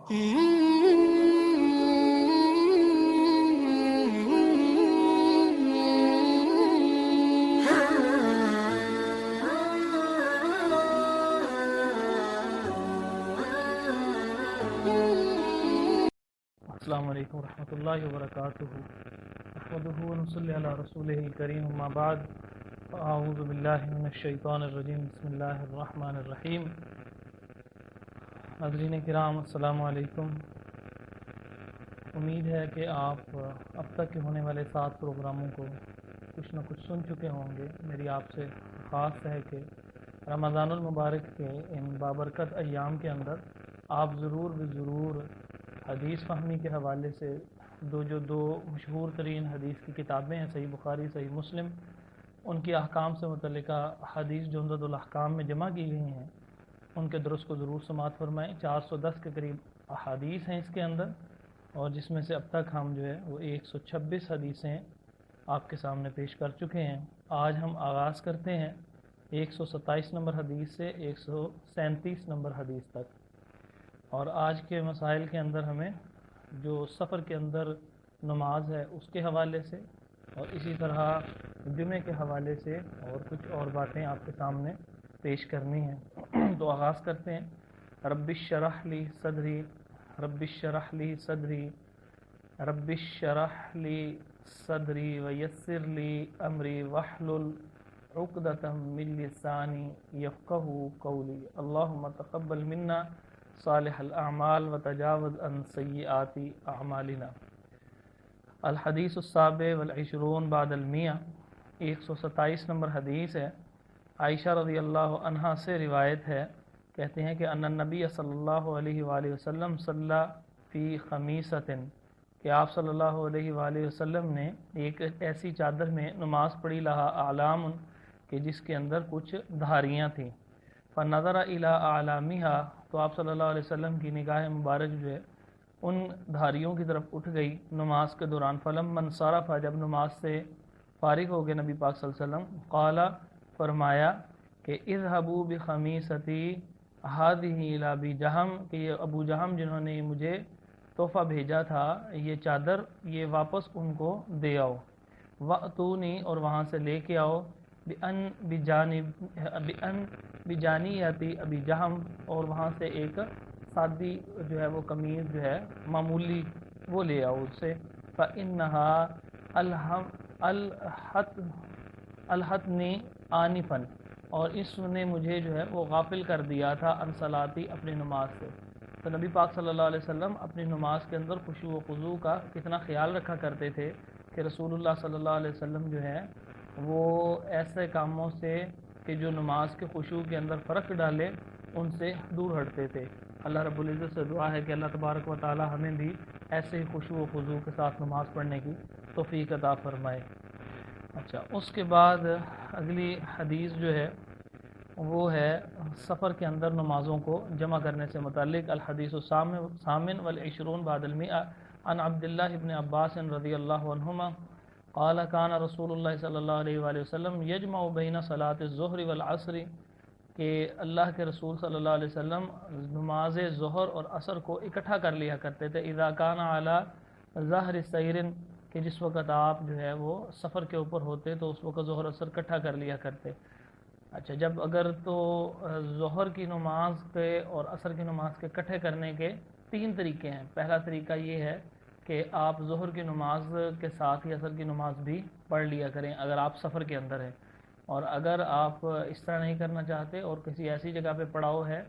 السلام علیکم ورحمۃ اللہ وبرکاتہ۔ نحمدہ ونصلی علی رسولہ الکریم، اما بعد فاعوذ باللہ من الشیطان الرجیم، بسم اللہ الرحمن الرحیم۔ حاضرین کرام، السلام علیکم۔ امید ہے کہ آپ اب تک کے ہونے والے 7 پروگراموں کو کچھ نہ کچھ سن چکے ہوں گے۔ میری آپ سے خواست ہے کہ رمضان المبارک کے ان بابرکت ایام کے اندر آپ ضرور حدیث فہمی کے حوالے سے دو مشہور ترین حدیث کی کتابیں ہیں، صحیح بخاری، صحیح مسلم، ان کی احکام سے متعلقہ حدیث جو عمدۃ الاحکام میں جمع کی گئی ہیں ان کے درست کو ضرور سماعت فرمائیں۔ 410 کے قریب احادیث ہیں اس کے اندر، اور جس میں سے اب تک ہم جو ہے وہ 126 حدیثیں آپ کے سامنے پیش کر چکے ہیں۔ آج ہم آغاز کرتے ہیں 127 نمبر حدیث سے 137 نمبر حدیث تک، اور آج کے مسائل کے اندر ہمیں جو سفر کے اندر نماز ہے اس کے حوالے سے، اور اسی طرح جمعے کے حوالے سے اور کچھ اور باتیں آپ کے سامنے پیش کرنی ہیں۔ تو آغاز کرتے ہیں۔ رب اشرح لی صدری، رب اشرح لی صدری، رب اشرح لی صدری ویسر لی امری واحلل عقدۃ من لسانی یفقہوا قولی، اللہم تقبل منا صالح الاعمال وتجاوز عن سیئات اعمالنا۔ الحدیث السابع والعشرون بعد المئہ، 127 نمبر حدیث ہے۔ عائشہ رضی اللہ عنہا سے روایت ہے، کہتے ہیں کہ ان النبی صلی اللہ علیہ وآلہ وسلم صلی فی خمیسۃ، کہ آپ صلی اللہ علیہ وآلہ وسلم نے ایک ایسی چادر میں نماز پڑھی، لہا اعلام، کہ جس کے اندر کچھ دھاریاں تھیں۔ فنظر الی اعلامہا، تو آپ صلی اللہ علیہ وسلم کی نگاہ مبارک جو ہے ان دھاریوں کی طرف اٹھ گئی نماز کے دوران۔ فلما انصرف، جب نماز سے فارغ ہو گئے نبی پاک صلی اللہ علیہ وسلم، قال، فرمایا کہ اذهبوا بخمیصتی هذه الی ابی جہم، کہ یہ ابو جہم جنہوں نے مجھے تحفہ بھیجا تھا یہ چادر، یہ واپس ان کو دے آؤ۔ واتونی، اور وہاں سے لے کے آؤ، بجانیتی ابی جہم، اور وہاں سے ایک سادی جو ہے وہ قمیض جو ہے معمولی وہ لے آؤ اس سے۔ فإنہا الحتنی آنفا، اور اس نے مجھے جو ہے وہ غافل کر دیا تھا عن صلاتی، اپنی نماز سے۔ تو نبی پاک صلی اللہ علیہ وسلم اپنی نماز کے اندر خشوع و خضوع کا کتنا خیال رکھا کرتے تھے کہ رسول اللہ صلی اللہ علیہ وسلم جو ہے وہ ایسے کاموں سے کہ جو نماز کے خشوع کے اندر فرق ڈالے ان سے دور ہٹتے تھے۔ اللہ رب العزت سے دعا ہے کہ اللہ تبارک و تعالی ہمیں بھی ایسے ہی خشوع و خضوع کے ساتھ نماز پڑھنے کی توفیق عطا فرمائے۔ اچھا، اس کے بعد اگلی حدیث جو ہے وہ ہے سفر کے اندر نمازوں کو جمع کرنے سے متعلق۔ الحدیث الثامن والعشرون بعد المئہ، عن عبداللہ ابن عباس رضی اللہ عنہما قال کان رسول اللہ صلی اللہ علیہ وآلہ وسلم یجمع بین صلاۃ الظہر والعصر، کہ اللہ کے رسول صلی اللہ علیہ وسلم نماز ظہر اور عصر کو اکٹھا کر لیا کرتے تھے۔ اذا کان علی ظہر سیر، کہ جس وقت آپ جو ہے وہ سفر کے اوپر ہوتے تو اس وقت ظہر عصر اکٹھا کر لیا کرتے۔ اچھا، جب اگر تو ظہر کی نماز کے اور عصر کی نماز کے اکٹھے کرنے کے 3 طریقے ہیں۔ پہلا طریقہ یہ ہے کہ آپ ظہر کی نماز کے ساتھ ہی عصر کی نماز بھی پڑھ لیا کریں اگر آپ سفر کے اندر ہیں، اور اگر آپ اس طرح نہیں کرنا چاہتے اور کسی ایسی جگہ پہ پڑاؤ ہے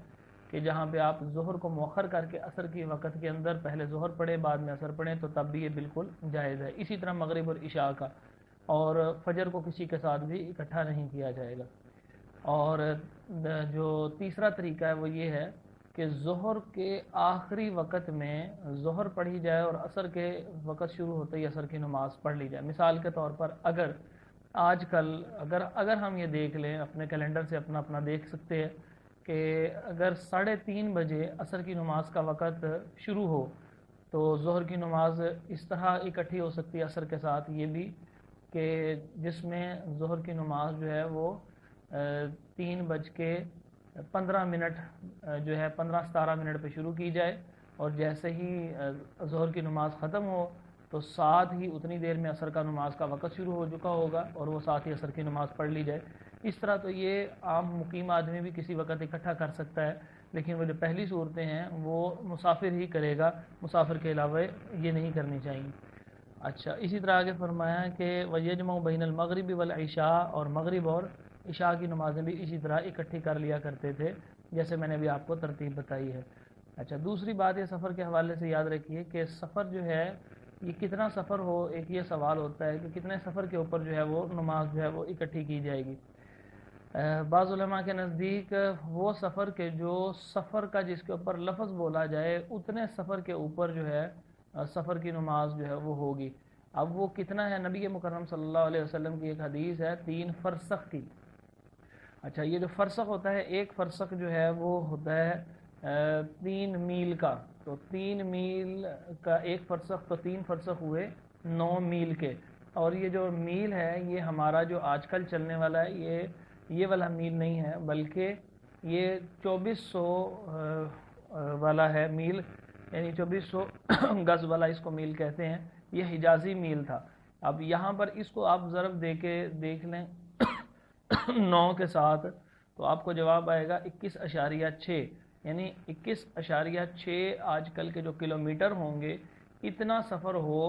کہ جہاں پہ آپ ظہر کو مؤخر کر کے عصر کی وقت کے اندر پہلے ظہر پڑھیں بعد میں عصر پڑھیں، تو تب بھی یہ بالکل جائز ہے۔ اسی طرح مغرب اور عشاء کا، اور فجر کو کسی کے ساتھ بھی اکٹھا نہیں کیا جائے گا۔ اور جو تیسرا طریقہ ہے وہ یہ ہے کہ ظہر کے آخری وقت میں ظہر پڑھی جائے اور عصر کے وقت شروع ہوتے ہی عصر کی نماز پڑھ لی جائے۔ مثال کے طور پر اگر آج کل اگر ہم یہ دیکھ لیں، اپنے کیلنڈر سے اپنا دیکھ سکتے ہیں کہ اگر 3:30 بجے عصر کی نماز کا وقت شروع ہو تو ظہر کی نماز اس طرح اکٹھی ہو سکتی ہے عصر کے ساتھ، یہ بھی کہ جس میں ظہر کی نماز جو ہے وہ 3:15 جو ہے 15-17 منٹ پہ شروع کی جائے، اور جیسے ہی ظہر کی نماز ختم ہو تو ساتھ ہی اتنی دیر میں عصر کا نماز کا وقت شروع ہو چکا ہوگا اور وہ ساتھ ہی عصر کی نماز پڑھ لی جائے۔ اس طرح تو یہ عام مقیم آدمی بھی کسی وقت اکٹھا کر سکتا ہے، لیکن وہ جو پہلی صورتیں ہیں وہ مسافر ہی کرے گا، مسافر کے علاوہ یہ نہیں کرنی چاہیے۔ اچھا، اسی طرح آگے فرمایا کہ وَيَجْمَعُ بَيْنَ الْمَغْرِبِ وَالْعِشَاءِ، اور مغرب اور عشاء کی نمازیں بھی اسی طرح اکٹھی کر لیا کرتے تھے جیسے میں نے بھی آپ کو ترتیب بتائی ہے۔ اچھا، دوسری بات یہ سفر کے حوالے سے یاد رکھیے کہ سفر جو ہے یہ کتنا سفر ہو، ایک یہ سوال ہوتا ہے کہ کتنے سفر کے اوپر جو ہے وہ نماز جو ہے وہ اکٹھی کی جائے گی۔ بعض علماء کے نزدیک وہ سفر کے جو سفر کا جس کے اوپر لفظ بولا جائے اتنے سفر کے اوپر جو ہے سفر کی نماز جو ہے وہ ہوگی۔ اب وہ کتنا ہے، نبی مکرم صلی اللہ علیہ وسلم کی ایک حدیث ہے 3 فرسخ کی۔ اچھا، یہ جو فرسخ ہوتا ہے، ایک فرسخ جو ہے وہ ہوتا ہے 3 میل کا، تو 3 میل کا ایک فرسخ، تو 3 فرسخ ہوئے 9 میل کے۔ اور یہ جو میل ہے یہ ہمارا جو آج کل چلنے والا ہے یہ والا میل نہیں ہے، بلکہ یہ 2400 والا ہے میل، یعنی 2400 گز والا اس کو میل کہتے ہیں، یہ حجازی میل تھا۔ اب یہاں پر اس کو آپ ضرب دے کے دیکھ لیں 9 کے ساتھ تو آپ کو جواب آئے گا 21.6، یعنی 21.6 آج کل کے جو کلومیٹر ہوں گے، اتنا سفر ہو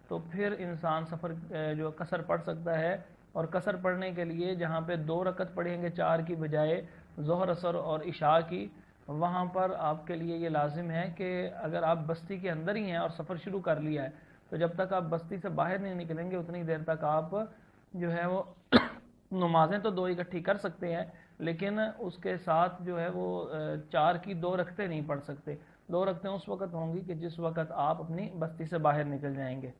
تو پھر انسان سفر جو قصر پڑھ سکتا ہے۔ اور قصر پڑھنے کے لیے جہاں پہ 2 رکعت پڑھیں گے 4 کی بجائے ظہر عصر اور عشاء کی، وہاں پر آپ کے لیے یہ لازم ہے کہ اگر آپ بستی کے اندر ہی ہیں اور سفر شروع کر لیا ہے تو جب تک آپ بستی سے باہر نہیں نکلیں گے اتنی دیر تک آپ جو ہے وہ نمازیں تو 2 اکٹھی کر سکتے ہیں، لیکن اس کے ساتھ جو ہے وہ 4 کی 2 رکعتیں نہیں پڑھ سکتے۔ 2 رکعتیں اس وقت ہوں گی کہ جس وقت آپ اپنی بستی سے باہر نکل جائیں گے۔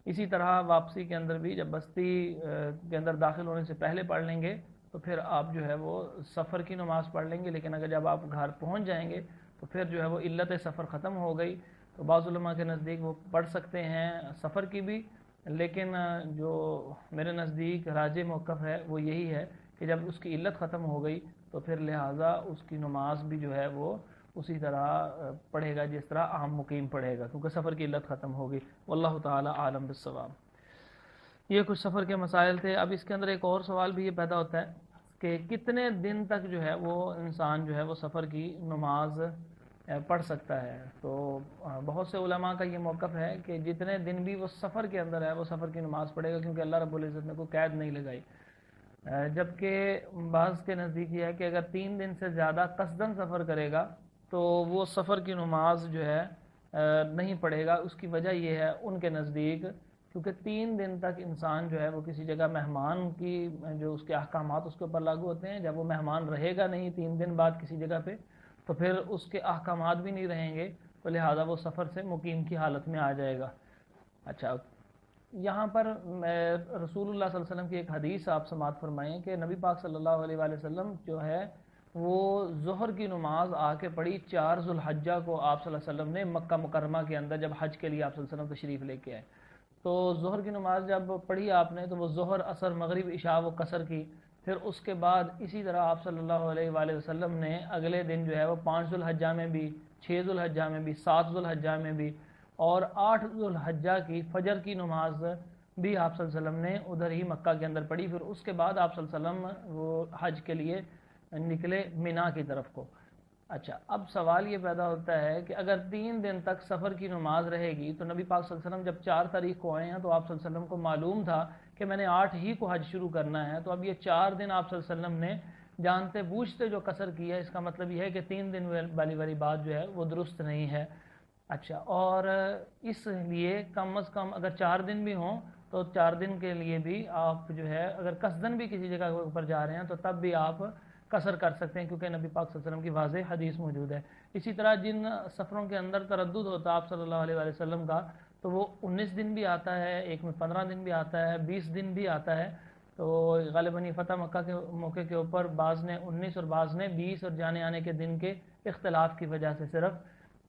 اسی طرح واپسی کے اندر بھی جب بستی کے اندر داخل ہونے سے پہلے پڑھ لیں گے تو پھر آپ جو ہے وہ سفر کی نماز پڑھ لیں گے، لیکن اگر جب آپ گھر پہنچ جائیں گے تو پھر جو ہے وہ علت سفر ختم ہو گئی، تو بعض علماء کے نزدیک وہ پڑھ سکتے ہیں سفر کی بھی، لیکن جو میرے نزدیک راجح موقف ہے وہ یہی ہے کہ جب اس کی علت ختم ہو گئی تو پھر لہٰذا اس کی نماز بھی جو ہے وہ اسی طرح پڑھے گا جس طرح عام مقیم پڑھے گا، کیونکہ سفر کی علت ختم ہوگی۔ واللہ تعالی عالم بالصواب۔ یہ کچھ سفر کے مسائل تھے۔ اب اس کے اندر ایک اور سوال بھی یہ پیدا ہوتا ہے کہ کتنے دن تک جو ہے وہ انسان جو ہے وہ سفر کی نماز پڑھ سکتا ہے۔ تو بہت سے علماء کا یہ موقف ہے کہ جتنے دن بھی وہ سفر کے اندر ہے وہ سفر کی نماز پڑھے گا، کیونکہ اللہ رب العزت نے کوئی قید نہیں لگائی۔ جبکہ بعض کے نزدیک یہ ہے کہ اگر 3 دن سے زیادہ قصدن سفر کرے گا تو وہ سفر کی نماز جو ہے نہیں پڑھے گا۔ اس کی وجہ یہ ہے ان کے نزدیک کیونکہ 3 دن تک انسان جو ہے وہ کسی جگہ مہمان کی جو اس کے احکامات اس کے اوپر لاگو ہوتے ہیں، جب وہ مہمان رہے گا نہیں 3 دن بعد کسی جگہ پہ تو پھر اس کے احکامات بھی نہیں رہیں گے، تو لہٰذا وہ سفر سے مقیم کی حالت میں آ جائے گا۔ اچھا، یہاں پر رسول اللہ صلی اللہ علیہ وسلم کی ایک حدیث آپ سماعت فرمائیں کہ نبی پاک صلی اللہ علیہ وآلہ وسلم جو ہے وہ ظہر کی نماز آ کے پڑھی 4 ذو الحجہ کو آپ صلی اللہ علیہ وسلم نے مکہ مکرمہ کے اندر جب حج کے لیے آپ صلی اللہ علیہ وسلم تشریف لے کے آئے، تو ظہر کی نماز جب پڑھی آپ نے تو وہ ظہر عصر مغرب عشاء وہ قصر کی۔ پھر اس کے بعد اسی طرح آپ صلی اللہ علیہ وآلہ وسلم نے اگلے دن جو ہے وہ 5 ذو الحجہ میں بھی، 6 ذو الحجہ میں بھی، 7 ذو الحجہ میں بھی اور 8 ذو الحجہ کی فجر کی نماز بھی آپ صلی اللہ علیہ وسلم نے ادھر ہی مکہ کے اندر پڑھی۔ پھر اس کے بعد آپ صلی اللہ علیہ وسلم وہ حج کے لیے نکلے مینا کی طرف کو۔ اچھا، اب سوال یہ پیدا ہوتا ہے کہ اگر 3 دن تک سفر کی نماز رہے گی تو نبی پاک صلی اللہ علیہ وسلم جب 4 تاریخ کو آئے ہیں تو آپ صلی اللہ علیہ وسلم کو معلوم تھا کہ میں نے 8 ہی کو حج شروع کرنا ہے، تو اب یہ 4 دن آپ صلی اللہ علیہ وسلم نے جانتے بوجھتے جو قصر کیا ہے، اس کا مطلب یہ ہے کہ 3 دن والی بات جو ہے وہ درست نہیں ہے۔ اچھا، اور اس لیے کم از کم اگر 4 دن بھی ہوں تو 4 دن کے لیے بھی آپ جو ہے اگر قصدن بھی کسی جگہ پر جا رہے ہیں تو تب بھی آپ قصر کر سکتے ہیں، کیونکہ نبی پاک صلی اللہ علیہ وسلم کی واضح حدیث موجود ہے۔ اسی طرح جن سفروں کے اندر تردد ہوتا ہے آپ صلی اللہ علیہ وآلہ وسلم کا، تو وہ 19 دن بھی آتا ہے، ایک میں 15 دن بھی آتا ہے، 20 دن بھی آتا ہے۔ تو غالباً فتح مکہ کے موقع کے اوپر بعض نے 19 اور بعض نے 20 اور جانے آنے کے دن کے اختلاف کی وجہ سے صرف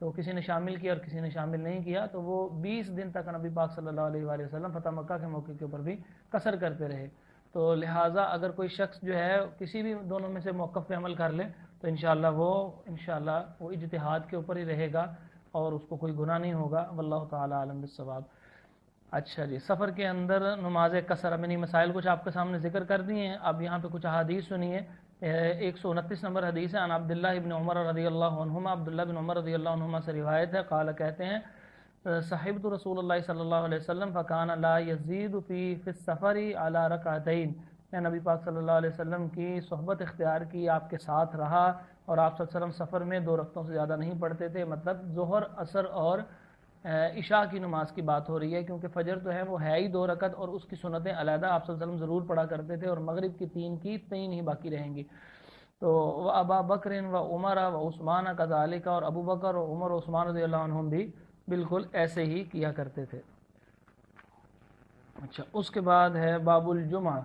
تو کسی نے شامل کیا اور کسی نے شامل نہیں کیا، تو وہ 20 دن تک نبی پاک صلی اللہ علیہ وآلہ وسلم فتح مکہ کے موقع کے اوپر بھی قصر کرتے رہے۔ تو لہٰذا اگر کوئی شخص جو ہے کسی بھی دونوں میں سے موقف پہ عمل کر لے تو انشاءاللہ وہ اجتہاد کے اوپر ہی رہے گا، اور اس کو کوئی گناہ نہیں ہوگا، واللہ تعالی عالم بالصواب۔ اچھا جی، سفر کے اندر نماز قصر، میں نے مسائل کچھ آپ کے سامنے ذکر کر دیے ہیں، اب یہاں پہ کچھ احادیث سنیے۔ 129 نمبر حدیث ہے، عن عبداللہ ابن عمر رضی اللہ عنہما، عبداللہ بن عمر رضی اللہ عنہما سے روایت ہے، قال کہتے ہیں صحبت رسول اللہ صلی اللہ علیہ وسلم فکان لا یزید فی السفر علی رکعتین، میں نبی پاک صلی اللہ علیہ وسلم کی صحبت اختیار کی، آپ کے ساتھ رہا، اور آپ صلی اللہ علیہ وسلم سفر میں 2 رکعتوں سے زیادہ نہیں پڑھتے تھے، مطلب ظہر، عصر اور عشاء کی نماز کی بات ہو رہی ہے، کیونکہ فجر تو ہے وہ ہے ہی 2 رکعت، اور اس کی سنتیں علیحدہ آپ صلی اللہ علیہ وسلم ضرور پڑھا کرتے تھے، اور مغرب کی 3 ہی باقی رہیں گی۔ تو ابا بکر و عمر و عثمان کذالک، اور ابو بکر و عمر و عثمان رضی اللہ عنہم بھی بالکل ایسے ہی کیا کرتے تھے۔ اچھا، اس کے بعد ہے باب الجمعہ۔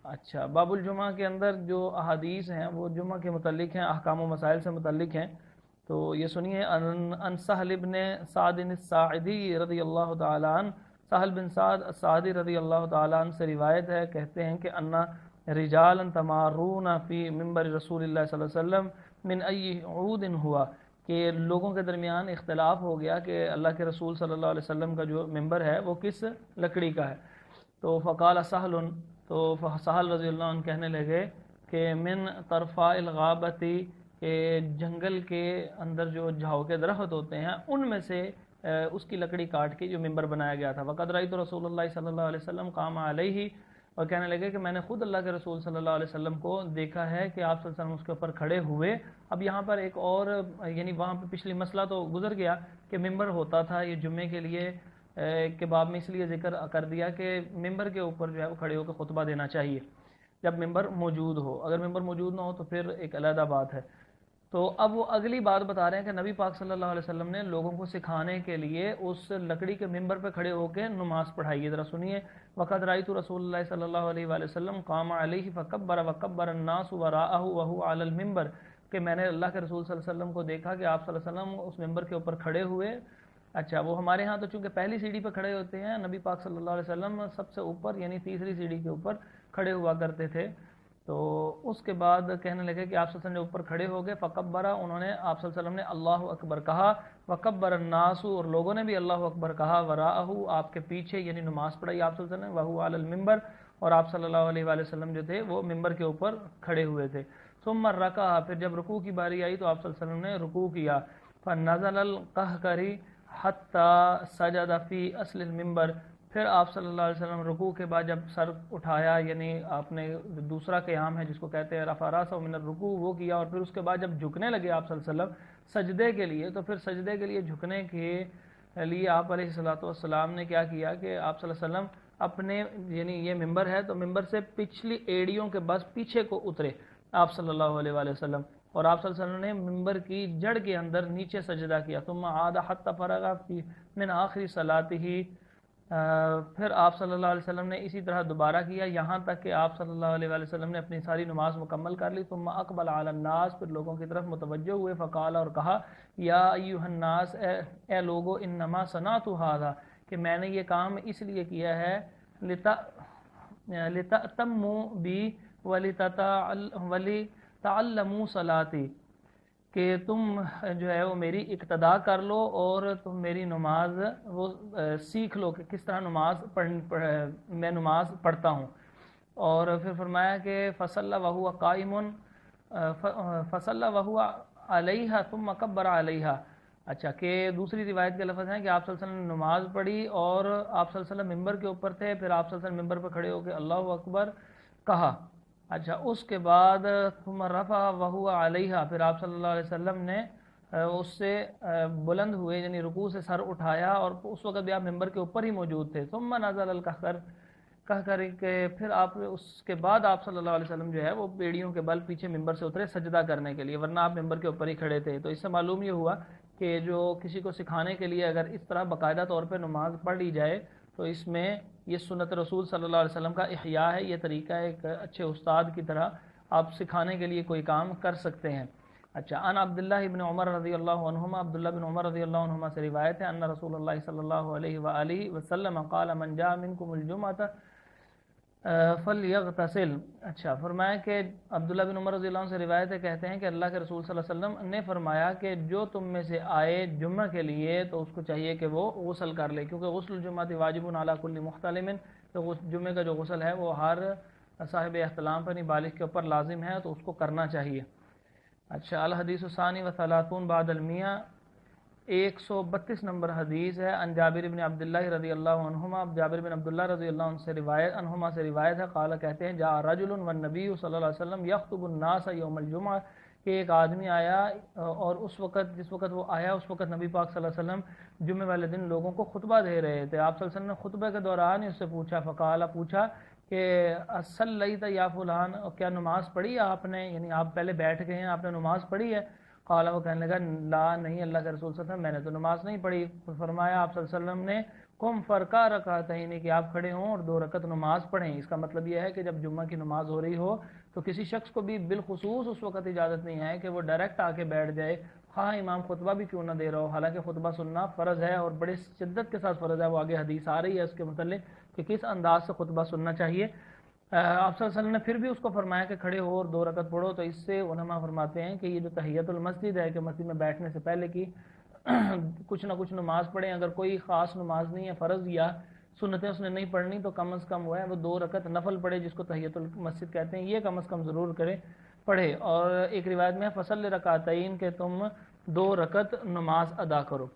اچھا، باب الجمعہ کے اندر جو احادیث ہیں وہ جمعہ کے متعلق ہیں، احکام و مسائل سے متعلق ہیں، تو یہ سنیے۔ ان سہل بن سعد الساعدی رضی اللہ تعالی عنہ، سہل بن سعد الساعدی رضی اللہ تعالی عنہ سے روایت ہے، کہتے ہیں کہ ان رجالا تمارون فی منبر رسول اللہ صلی اللہ علیہ وسلم من ای عود ہوا، کہ لوگوں کے درمیان اختلاف ہو گیا کہ اللہ کے رسول صلی اللہ علیہ وسلم کا جو ممبر ہے وہ کس لکڑی کا ہے۔ تو فقال سہل، تو سہل رضی اللہ عنہ کہنے لگے کہ من طرفاء الغابتی، کہ جنگل کے اندر جو جھاؤ کے درخت ہوتے ہیں ان میں سے اس کی لکڑی کاٹ کے جو ممبر بنایا گیا تھا۔ وقد رأیت رسول اللہ صلی اللہ علیہ وسلم قام علیہ، اور کہنے لگے کہ میں نے خود اللہ کے رسول صلی اللہ علیہ وسلم کو دیکھا ہے کہ آپ صلی اللہ علیہ وسلم اس کے اوپر کھڑے ہوئے۔ اب یہاں پر ایک اور، یعنی وہاں پہ پچھلی مسئلہ تو گزر گیا کہ ممبر ہوتا تھا، یہ جمعے کے لیے کے باب میں اس لیے ذکر کر دیا کہ ممبر کے اوپر جو ہے وہ کھڑے ہو کے خطبہ دینا چاہیے جب ممبر موجود ہو، اگر ممبر موجود نہ ہو تو پھر ایک علیحدہ بات ہے۔ تو اب وہ اگلی بات بتا رہے ہیں کہ نبی پاک صلی اللہ علیہ وسلم نے لوگوں کو سکھانے کے لیے اس لکڑی کے ممبر پہ کھڑے ہو کے نماز پڑھائی ہے، ذرا سنیے۔ وقد رأیت رسول اللہ صلی اللہ علیہ وآلہ وسلم قام علیہ فکبر وکبر الناس وراءہ وہو علی الممبر، کہ میں نے اللہ کے رسول صلی اللہ علیہ وسلم کو دیکھا کہ آپ صلی اللہ علیہ وسلم اس ممبر کے اوپر کھڑے ہوئے۔ اچھا، وہ ہمارے ہاں تو چونکہ پہلی سیڑھی پہ کھڑے ہوتے ہیں، نبی پاک صلی اللہ علیہ وسلم سب سے اوپر یعنی تیسری سیڑھی کے اوپر کھڑے ہوا کرتے تھے۔ تو اس کے بعد کہنے لگے کہ آپ صلی اللہ علیہ وسلم نے اوپر کھڑے ہو گئے، فکبرا، انہوں نے آپ صلی اللہ علیہ وسلم نے اللہ اکبر کہا، وکبر الناس، اور لوگوں نے بھی اللہ اکبر کہا، وراءہ، آپ کے پیچھے، یعنی نماز پڑھائی آپ صلی اللہ علیہ وسلم نے، وہو علی الممبر، اور آپ صلی اللہ علیہ وآلہ وسلم جو تھے وہ ممبر کے اوپر کھڑے ہوئے تھے۔ ثم رکع، پھر جب رکوع کی باری آئی تو آپ صلی اللہ علیہ وسلم نے رکوع کیا۔ فنزل القہقری حتی سجد فی اصل الممبر، پھر آپ صلی اللہ علیہ وسلم رکوع کے بعد جب سر اٹھایا، یعنی آپ نے دوسرا قیام ہے جس کو کہتے ہیں رفع راسہ من الرکوع، وہ کیا، اور پھر اس کے بعد جب جھکنے لگے آپ صلی اللہ علیہ وسلم سجدے کے لیے، تو پھر سجدے کے لیے جھکنے کے لیے آپ علیہ الصلوۃ والسلام نے کیا کیا کہ آپ صلی اللہ علیہ وسلم اپنے، یعنی یہ ممبر ہے تو ممبر سے پچھلی ایڑیوں کے بس پیچھے کو اترے آپ صلی اللہ علیہ وآلہ وسلم، اور آپ صلی اللہ علیہ وسلم نے ممبر کی جڑ کے اندر نیچے سجدہ کیا۔ ثم عاد حتی فرغ من آخر صلاتہ، پھر آپ صلی اللہ علیہ وسلم نے اسی طرح دوبارہ کیا یہاں تک کہ آپ صلی اللہ علیہ وآلہ وسلم نے اپنی ساری نماز مکمل کر لی۔ ثم اقبل علی الناس، پھر لوگوں کی طرف متوجہ ہوئے، فقال، اور کہا، یا ایھا الناس، اے لوگو، انما صنعت ھذا، کہ میں نے یہ کام اس لیے کیا ہے، لتأتموا بی ولتعلموا صلاتی، کہ تم جو ہے وہ میری اقتداء کر لو اور تم میری نماز وہ سیکھ لو کہ کس طرح میں نماز پڑھتا ہوں۔ اور پھر فرمایا کہ فصلى وهو قائم، فصلى وهو علیہ ثم کبر علیہ۔ اچھا، کہ دوسری روایت کے لفظ ہیں کہ آپ صلی اللہ علیہ وسلم نے نماز پڑھی اور آپ صلی اللہ علیہ وسلم ممبر کے اوپر تھے، پھر آپ صلی اللہ علیہ وسلم ممبر پہ کھڑے ہو کے اللہ اکبر کہا۔ اچھا، اس کے بعد ثم رفع وهو علیہ، پھر آپ صلی اللہ علیہ وسلم نے اس سے بلند ہوئے، یعنی رکوع سے سر اٹھایا، اور اس وقت بھی آپ ممبر کے اوپر ہی موجود تھے۔ ثم نزل القہقر، کہہ کر کہ پھر آپ اس کے بعد آپ صلی اللہ علیہ وسلم جو ہے وہ بیڑیوں کے بل پیچھے ممبر سے اترے سجدہ کرنے کے لیے، ورنہ آپ ممبر کے اوپر ہی کھڑے تھے۔ تو اس سے معلوم یہ ہوا کہ جو کسی کو سکھانے کے لیے اگر اس طرح باقاعدہ طور پہ نماز پڑھ لی جائے تو اس میں یہ سنت رسول صلی اللہ علیہ وسلم کا احیاء ہے، یہ طریقہ ایک اچھے استاد کی طرح آپ سکھانے کے لیے کوئی کام کر سکتے ہیں۔ اچھا، ان عبداللہ ابن عمر رضی اللہ عنہما، عبداللہ بن عمر رضی اللہ عنہما سے روایت ہے، ان رسول اللہ صلی اللہ علیہ وآلہ وسلم قال من جاء منکم الجمعۃ، فلیغتسل. اچھا، فرمایا کہ عبداللہ بن عمر رضی اللہ عنہ سے روایت ہے، کہتے ہیں کہ اللہ کے رسول صلی اللہ علیہ وسلم نے فرمایا کہ جو تم میں سے آئے جمعہ کے لیے تو اس کو چاہیے کہ وہ غسل کر لے، کیونکہ غسل الجمعہ واجب علی کل محتلم، تو جمعے کا جو غسل ہے وہ ہر صاحب احتلام پر بالغ کے اوپر لازم ہے، تو اس کو کرنا چاہیے. اچھا، الحدیث الثانی و ثلاثون بعد المئہ، 132 نمبر حدیث ہے. ان جابر بن عبداللہ رضی اللہ عنہما، جابر بن عبداللہ رضی اللہ عنہ سے روایت ہے، قال کہتے ہیں جاء رجل والنبی صلی اللہ علیہ وسلم یخطب الناس یوم الجمعہ، کہ ایک آدمی آیا اور جس وقت وہ آیا اس وقت نبی پاک صلی اللہ علیہ وسلم جمعے والے دن لوگوں کو خطبہ دے رہے تھے. آپ صلی اللہ علیہ وسلم نے خطبہ کے دوران اس سے پوچھا، پوچھا کہ صلیت یا فلان، کیا نماز پڑھی آپ نے، یعنی آپ پہلے بیٹھ گئے ہیں، آپ نے نماز پڑھی ہے؟ قال، وہ کہنے لگا لا نہیں اللہ کے رسول صلی اللہ علیہ وسلم، میں نے تو نماز نہیں پڑھی. فرمایا آپ صلی اللہ علیہ وسلم نے قم فرقا رکعتین، کہ آپ کھڑے ہوں اور 2 رکعت نماز پڑھیں. اس کا مطلب یہ ہے کہ جب جمعہ کی نماز ہو رہی ہو تو کسی شخص کو بھی بالخصوص اس وقت اجازت نہیں ہے کہ وہ ڈائریکٹ آ کے بیٹھ جائے، ہاں امام خطبہ بھی کیوں نہ دے رہا ہو. حالانکہ خطبہ سننا فرض ہے اور بڑے شدت کے ساتھ فرض ہے. وہ آگے حدیث آ رہی ہے اس کے متعلق کہ کس انداز سے خطبہ سننا چاہیے. آپ صلی اللہ علیہ وسلم نے پھر بھی اس کو فرمایا کہ کھڑے ہو اور 2 رکعت پڑھو. تو اس سے علماء فرماتے ہیں کہ یہ جو تحیت المسجد ہے کہ مسجد میں بیٹھنے سے پہلے کی کچھ نہ کچھ نماز پڑھیں، اگر کوئی خاص نماز نہیں ہے، فرض یا سنتیں اس نے نہیں پڑھنی، تو کم از کم وہ 2 رکعت نفل پڑھے جس کو تحیت المسجد کہتے ہیں، یہ کم از کم ضرور پڑھے. اور ایک روایت میں فصل رکعتین، کہ تم 2 رکعت نماز ادا کرو.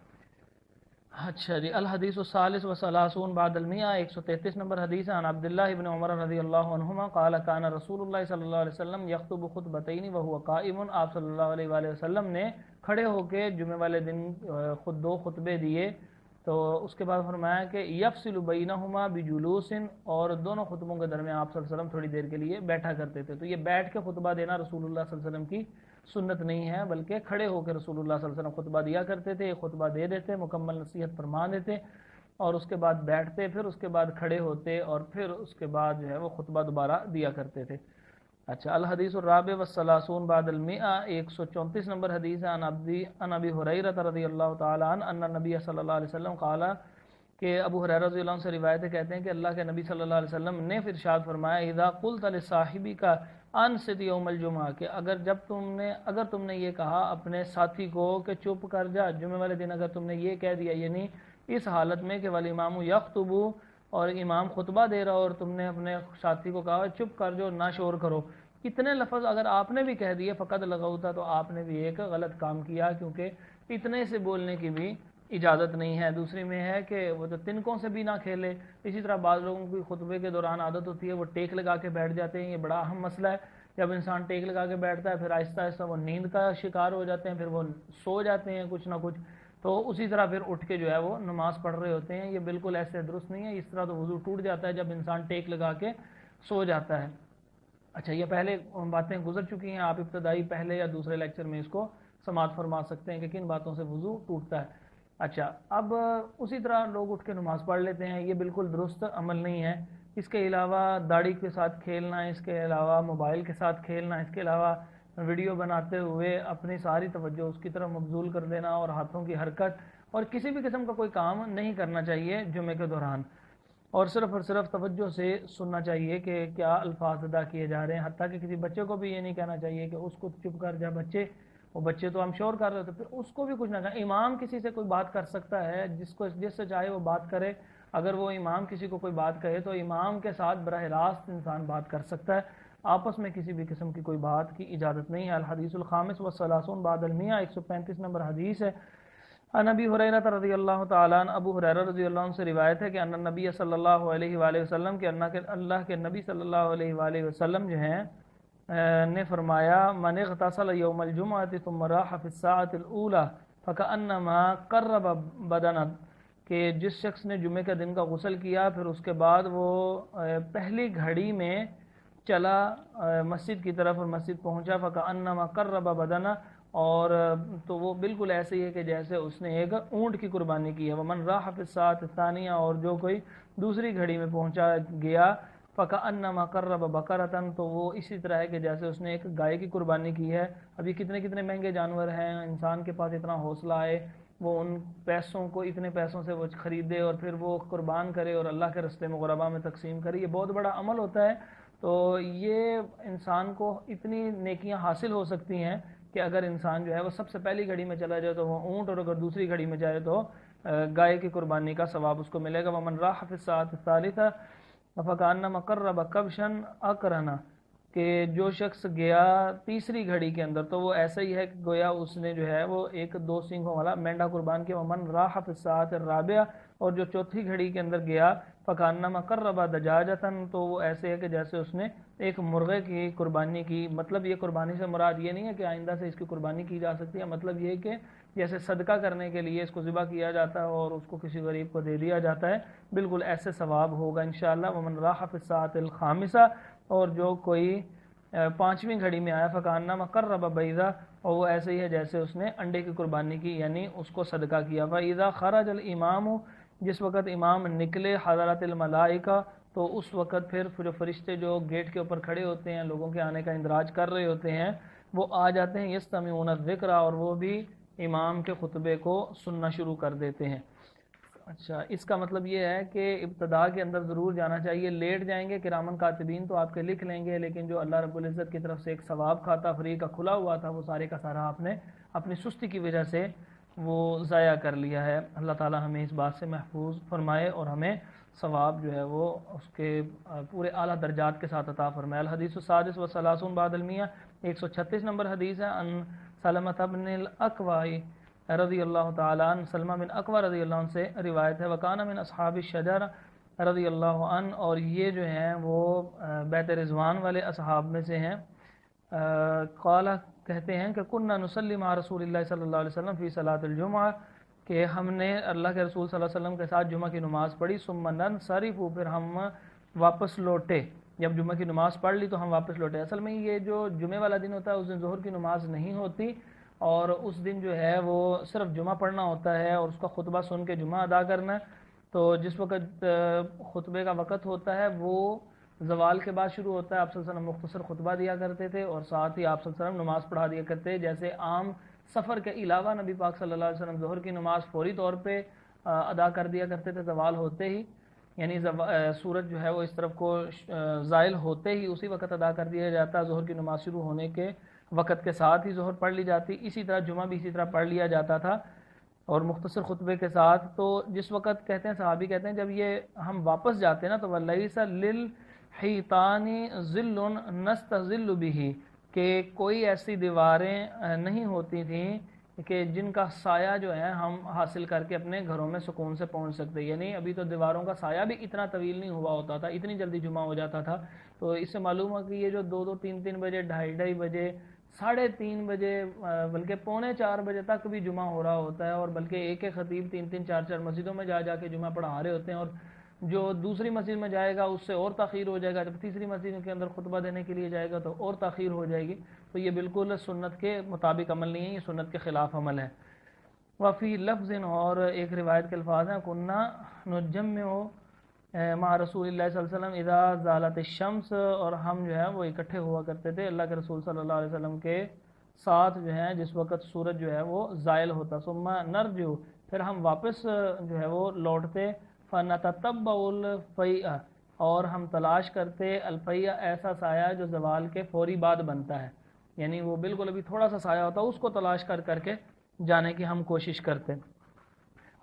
اچھا جی، الحدیث الثالث و ثلاثون بعد المئہ، 133 نمبر حدیث ہے. عن عبداللہ ابن عمر رضی اللہ عنہما قال کان رسول اللہ صلی اللہ علیہ وسلم یخطب خطبتین وهو قائم، آپ صلی اللہ علیہ وآلہ وسلم نے کھڑے ہو کے جمعے والے دن خود 2 خطبے دیے. تو اس کے بعد فرمایا کہ یفصل بینہما بجلوس، اور دونوں خطبوں کے درمیان آپ صلی اللہ علیہ وسلم تھوڑی دیر کے لیے بیٹھا کرتے تھے. تو یہ بیٹھ کے خطبہ دینا رسول اللہ صلی اللہ علیہ وسلم کی سنت نہیں ہے، بلکہ کھڑے ہو کے رسول اللہ صلی اللہ علیہ وسلم خطبہ دیا کرتے تھے. خطبہ دے دیتے، مکمل نصیحت فرما دیتے، اور اس کے بعد بیٹھتے، پھر اس کے بعد کھڑے ہوتے، اور پھر اس کے بعد جو ہے وہ خطبہ دوبارہ دیا کرتے تھے. اچھا، الحدیث الرابع والثلاثون بعد المئہ، 134 نمبر حدیث ہے. عن ابی ہریرہ رضی اللہ تعالی عنہ ان النبی صلی اللہ علیہ وسلم قال، کہ ابو ہریرہ رضی اللہ عنہ سے روایت ہے، کہتے ہیں کہ اللہ کے نبی صلی اللہ علیہ وسلم نے ارشاد فرمایا اذا قلت لصاحبک انصت یوم الجمعہ، کہ اگر تم نے یہ کہا اپنے ساتھی کو کہ چپ کر جا جمعے والے دن، اگر تم نے یہ کہہ دیا، یعنی اس حالت میں کہ والامام یخطب، اور امام خطبہ دے رہا اور تم نے اپنے ساتھی کو کہا چپ کر جو، نہ شور کرو، اتنے لفظ اگر آپ نے بھی کہہ دیے فقط لغوتا، تو آپ نے بھی ایک غلط کام کیا، کیونکہ اتنے سے بولنے کی بھی اجازت نہیں ہے. دوسری میں ہے کہ وہ تو تنکوں سے بھی نہ کھیلے. اسی طرح بعض لوگوں کی خطبے کے دوران عادت ہوتی ہے وہ ٹیک لگا کے بیٹھ جاتے ہیں. یہ بڑا اہم مسئلہ ہے. جب انسان ٹیک لگا کے بیٹھتا ہے پھر آہستہ آہستہ وہ نیند کا شکار ہو جاتے ہیں، پھر وہ سو جاتے ہیں کچھ نہ کچھ، تو اسی طرح پھر اٹھ کے جو ہے وہ نماز پڑھ رہے ہوتے ہیں. یہ بالکل ایسے درست نہیں ہے. اس طرح تو وضو ٹوٹ جاتا ہے جب انسان ٹیک لگا کے سو جاتا ہے. اچھا، یہ پہلے باتیں گزر چکی ہیں. آپ ابتدائی پہلے یا دوسرے لیکچر میں اس کو سماعت فرما سکتے ہیں کہ کن باتوں سے وضو ٹوٹتا ہے. اچھا، اب اسی طرح لوگ اٹھ کے نماز پڑھ لیتے ہیں. یہ بالکل درست عمل نہیں ہے. اس کے علاوہ داڑھی کے ساتھ کھیلنا، اس کے علاوہ موبائل کے ساتھ کھیلنا، اس کے علاوہ ویڈیو بناتے ہوئے اپنی ساری توجہ اس کی طرف مبذول کر دینا، اور ہاتھوں کی حرکت اور کسی بھی قسم کا کوئی کام نہیں کرنا چاہیے جمعے کے دوران. اور صرف توجہ سے سننا چاہیے کہ کیا الفاظ ادا کیے جا رہے ہیں. حتیٰ کہ کسی بچے کو بھی یہ نہیں کہنا چاہیے کہ اس کو چپ کر جا بچے، وہ بچے تو ہم شور کر رہے ہوتے، پھر اس کو بھی کچھ نہ کہنا. امام کسی سے کوئی بات کر سکتا ہے، جس سے چاہے وہ بات کرے. اگر وہ امام کسی کو کوئی بات کہے تو امام کے ساتھ براہ راست انسان بات کر سکتا ہے. آپس میں کسی بھی قسم کی کوئی بات کی اجازت نہیں ہے. الحدیث الخامس والثلاثون بعد المئہ، 135 نمبر حدیث ہے. عن ابی ہریرہ رضی اللہ تعالی عنہ، ابو ہریرہ رضی اللہ عنہ سے روایت ہے کہ ان النبی صلی اللہ علیہ وآلہ وسلم، کہ اللہ کے نبی صلی اللہ علیہ وآلہ وسلم جو ہیں نے فرمایا من اغتسل یوم الجمعۃ ثم راح فی الساعۃ الاولى فکأنما قرب بدنا، کہ جس شخص نے جمعے کا دن کا غسل کیا پھر اس کے بعد وہ پہلی گھڑی میں چلا مسجد کی طرف اور مسجد پہنچا، فکأنما قرب بدنا، اور تو وہ بالکل ایسے ہی ہے کہ جیسے اس نے ایک اونٹ کی قربانی کی ہے. ومن راح فی الساعۃ الثانیہ، اور جو کوئی دوسری گھڑی میں پہنچا گیا، فکأنما قرب بقرۃ، تو وہ اسی طرح ہے کہ جیسے اس نے ایک گائے کی قربانی کی ہے. ابھی کتنے مہنگے جانور ہیں، انسان کے پاس اتنا حوصلہ ہے وہ ان پیسوں کو اتنے پیسوں سے وہ خریدے اور پھر وہ قربان کرے اور اللہ کے راستے میں غربا میں تقسیم کرے، یہ بہت بڑا عمل ہوتا ہے۔ تو یہ انسان کو اتنی نیکیاں حاصل ہو سکتی ہیں کہ اگر انسان جو ہے وہ سب سے پہلی گھڑی میں چلا جائے تو وہ اونٹ، اور اگر دوسری گھڑی میں جائے تو گائے کی قربانی کا ثواب اس کو ملے گا۔ ومن راح فی الساعۃ الثالثہ فکأنما قرب کبشا اقرنا، کہ جو شخص گیا تیسری گھڑی کے اندر تو وہ ایسا ہی ہے کہ گویا اس نے جو ہے وہ ایک 2 سینگوں والا مینڈا قربان کیا۔ ومن راح فی الساعۃ الرابعہ، اور جو چوتھی گھڑی کے اندر گیا فکأنما قرب دجاجۃ، تو وہ ایسے ہے کہ جیسے اس نے ایک مرغے کی قربانی کی۔ مطلب یہ قربانی سے مراد یہ نہیں ہے کہ آئندہ سے اس کی قربانی کی جا سکتی ہے، مطلب یہ کہ جیسے صدقہ کرنے کے لیے اس کو ذبح کیا جاتا ہے اور اس کو کسی غریب کو دے دیا جاتا ہے، بالکل ایسے ثواب ہوگا انشاءاللہ۔ ومن راح فی الساعۃ الخامسہ، اور جو کوئی 5ویں گھڑی میں آیا فکأنما قرب بیضہ، اور وہ ایسے ہی ہے جیسے اس نے انڈے کی قربانی کی، یعنی اس کو صدقہ کیا۔ فإذا خرج الامام، جس وقت امام نکلے، حضرت الملائکہ، تو اس وقت پھر جو فرشتے جو گیٹ کے اوپر کھڑے ہوتے ہیں لوگوں کے آنے کا اندراج کر رہے ہوتے ہیں، وہ آ جاتے ہیں، یستمعون الذکر، اور وہ بھی امام کے خطبے کو سننا شروع کر دیتے ہیں۔ اچھا، اس کا مطلب یہ ہے کہ ابتدا کے اندر ضرور جانا چاہیے۔ لیٹ جائیں گے کرامن کاتبین تو آپ کے لکھ لیں گے، لیکن جو اللہ رب العزت کی طرف سے ایک ثواب کھاتا فری کا کھلا ہوا تھا، وہ سارے کا سارا آپ نے اپنی سستی کی وجہ سے وہ ضائع کر لیا ہے۔ اللہ تعالی ہمیں اس بات سے محفوظ فرمائے اور ہمیں ثواب جو ہے وہ اس کے پورے اعلیٰ درجات کے ساتھ عطا فرمائے۔ الحدیث السادس والثلاثون بعد المئہ، 136 نمبر حدیث ہے۔ ان سلمۃ بن الاکوع رضی اللہ تعالیٰ عنہ، سلمہ بن اکوع رضی اللہ عنہ سے روایت ہے، وکان من اصحاب الشجر رضی اللہ عنہ، اور یہ جو ہیں وہ بیت رضوان والے اصحاب میں سے ہیں۔ قال، کہتے ہیں کہ کننا نصلی مع رسول اللہ صلی اللہ علیہ وسلم فی صلاۃ الجمعہ، کہ ہم نے اللہ کے رسول صلی اللہ علیہ وسلم کے ساتھ جمعہ کی نماز پڑھی، ثم ننصرف، پھر ہم واپس لوٹے۔ جب جمعہ کی نماز پڑھ لی تو ہم واپس لوٹے۔ اصل میں یہ جو جمعہ والا دن ہوتا ہے اس دن ظہر کی نماز نہیں ہوتی، اور اس دن جو ہے وہ صرف جمعہ پڑھنا ہوتا ہے اور اس کا خطبہ سن کے جمعہ ادا کرنا ہے۔ تو جس وقت خطبے کا وقت ہوتا ہے وہ زوال کے بعد شروع ہوتا ہے۔ آپ صلی اللہ علیہ وسلم مختصر خطبہ دیا کرتے تھے اور ساتھ ہی آپ صلی اللہ علیہ وسلم نماز پڑھا دیا کرتے، جیسے عام سفر کے علاوہ نبی پاک صلی اللہ علیہ وسلم ظہر کی نماز فوری طور پہ ادا کر دیا کرتے تھے زوال ہوتے ہی، یعنی سورج جو ہے وہ اس طرف کو زائل ہوتے ہی اسی وقت ادا کر دیا جاتا، ظہر کی نماز شروع ہونے کے وقت کے ساتھ ہی ظہر پڑھ لی جاتی۔ اسی طرح جمعہ بھی اسی طرح پڑھ لیا جاتا تھا اور مختصر خطبے کے ساتھ۔ تو جس وقت کہتے ہیں صحابی کہتے ہیں جب یہ ہم واپس جاتے ہیں نا تو وَلَيْسَ لِلْحِيطَانِ ظِلٌّ نَسْتَظِلُّ بِهِ، کہ کوئی ایسی دیواریں نہیں ہوتی تھیں کہ جن کا سایہ جو ہے ہم حاصل کر کے اپنے گھروں میں سکون سے پہنچ سکتے، یعنی ابھی تو دیواروں کا سایہ بھی اتنا طویل نہیں ہوا ہوتا تھا، اتنی جلدی جمعہ ہو جاتا تھا۔ تو اس سے معلوم ہے کہ یہ جو 2-2 3-3 بجے، 2:30 بجے، 3:30 بجے، بلکہ 3:45 بجے تک بھی جمعہ ہو رہا ہوتا ہے، اور بلکہ ایک ایک خطیب 3-3 4-4 مسجدوں میں جا کے جمعہ پڑھا رہے ہوتے ہیں، اور جو دوسری مسجد میں جائے گا اس سے اور تاخیر ہو جائے گا، جب تیسری مسجد کے اندر خطبہ دینے کے لیے جائے گا تو اور تاخیر ہو جائے گی۔ تو یہ بالکل سنت کے مطابق عمل نہیں ہے، یہ سنت کے خلاف عمل ہے۔ وفی لفظ، اور ایک روایت کے الفاظ ہیں، کننا نجمع مع رسول اللہ صلی اللہ علیہ وسلم اذا زالت الشمس، اور ہم جو ہے وہ اکٹھے ہوا کرتے تھے اللہ کے رسول صلی اللہ علیہ وسلم کے ساتھ جو ہے جس وقت سورج جو ہے وہ زائل ہوتا۔ ثم نرجع، پھر ہم واپس جو ہے وہ لوٹتے، فنتتبع الفیء، اور ہم تلاش کرتے الفیء، ایسا سایہ جو زوال کے فوری بعد بنتا ہے، یعنی وہ بالکل ابھی تھوڑا سا سایہ ہوتا ہے، اس کو تلاش کر کے جانے کی ہم کوشش کرتے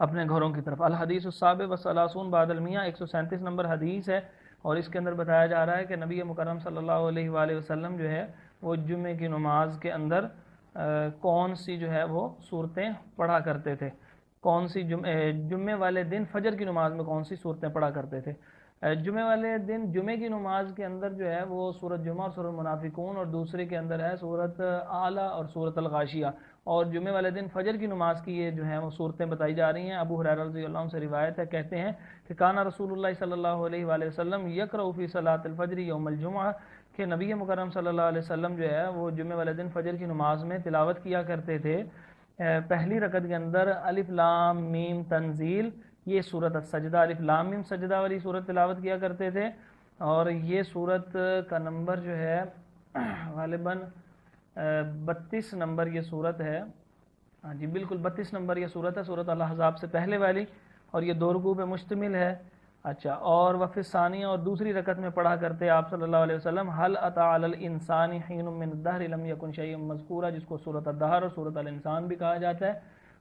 اپنے گھروں کی طرف۔ الحدیث السابع والثلاثون بعد المئہ، 137 نمبر حدیث ہے، اور اس کے اندر بتایا جا رہا ہے کہ نبی مکرم صلی اللہ علیہ وآلہ وسلم جو ہے وہ جمعے کی نماز کے اندر کون سی جو ہے وہ صورتیں پڑھا کرتے تھے، کون سی جمعے والے دن فجر کی نماز میں کون سی صورتیں پڑھا کرتے تھے۔ جمعے والے دن جمعے کی نماز کے اندر جو ہے وہ سورۃ جمعہ اور سورۃ المنافقون، اور دوسرے کے اندر ہے سورۃ اعلیٰ اور سورۃ الغاشیہ، اور جمعے والے دن فجر کی نماز کی یہ جو ہیں وہ صورتیں بتائی جا رہی ہیں۔ ابو ہریرہ رضی اللہ عنہ سے روایت ہے، کہتے ہیں کہ کانا رسول اللہ صلی اللہ علیہ وآلہ وسلم یقرأ فی صلاۃ الفجر یوم الجمعہ، کہ نبی مکرم صلی اللہ علیہ وسلم جو ہے وہ جمعے والے دن فجر کی نماز میں تلاوت کیا کرتے تھے پہلی رکعت کے اندر الف لام میم تنزیل، یہ سورۃ السجدہ، الف لام میم سجدہ والی سورت تلاوت کیا کرتے تھے، اور یہ سورت کا نمبر جو ہے غالباً 32 نمبر یہ سورت ہے، ہاں جی بالکل 32 نمبر یہ صورت ہے، صورت الاحزاب سے پہلے والی، اور یہ 2 رکوع پہ مشتمل ہے۔ اچھا، اور وفی ثانیہ اور دوسری رکعت میں پڑھا کرتے آپ صلی اللہ علیہ وسلم حل اتی علی الانسان حین من الدہر لم یکن شیئا مذکورا، جس کو صورت الدہر اور صورت الانسان بھی کہا جاتا ہے،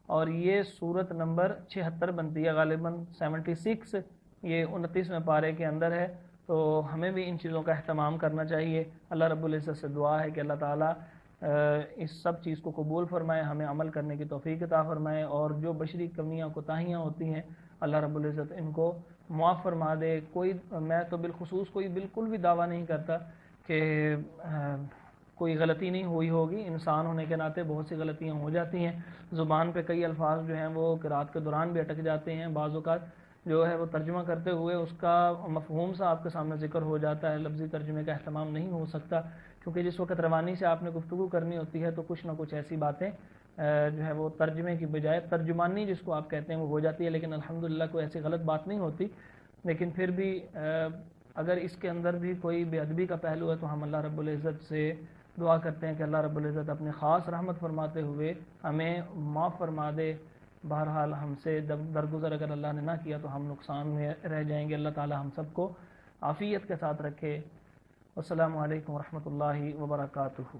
اور یہ صورت نمبر 76 بنتی ہے غالباً 76، یہ 29ویں پارے کے اندر ہے۔ تو ہمیں بھی ان چیزوں کا اہتمام کرنا چاہیے۔ اللہ رب العزت سے دعا ہے کہ اللہ تعالیٰ اس سب چیز کو قبول فرمائے، ہمیں عمل کرنے کی توفیق عطا فرمائے، اور جو بشری کمیاں کوتاہیاں ہوتی ہیں اللہ رب العزت ان کو معاف فرما دے۔ میں تو بالخصوص کوئی بالکل بھی دعویٰ نہیں کرتا کہ کوئی غلطی نہیں ہوئی ہوگی، انسان ہونے کے ناطے بہت سی غلطیاں ہو جاتی ہیں، زبان پہ کئی الفاظ جو ہیں وہ قرات کے دوران بھی اٹک جاتے ہیں، بعض اوقات جو ہے وہ ترجمہ کرتے ہوئے اس کا مفہوم سا آپ کے سامنے ذکر ہو جاتا ہے، لفظی ترجمے کا اہتمام نہیں ہو سکتا، کیونکہ جس وقت روانی سے آپ نے گفتگو کرنی ہوتی ہے تو کچھ نہ کچھ ایسی باتیں جو ہے وہ ترجمے کی بجائے ترجمانی جس کو آپ کہتے ہیں وہ ہو جاتی ہے، لیکن الحمدللہ کوئی ایسی غلط بات نہیں ہوتی۔ لیکن پھر بھی اگر اس کے اندر بھی کوئی بے ادبی کا پہلو ہے تو ہم اللہ رب العزت سے دعا کرتے ہیں کہ اللہ رب العزت اپنے خاص رحمت فرماتے ہوئے ہمیں معاف فرما دے۔ بہرحال ہم سے درگزر اگر اللہ نے نہ کیا تو ہم نقصان میں رہ جائیں گے۔ اللہ تعالی ہم سب کو عافیت کے ساتھ رکھے۔ السلام علیکم ورحمۃ اللہ وبرکاتہ۔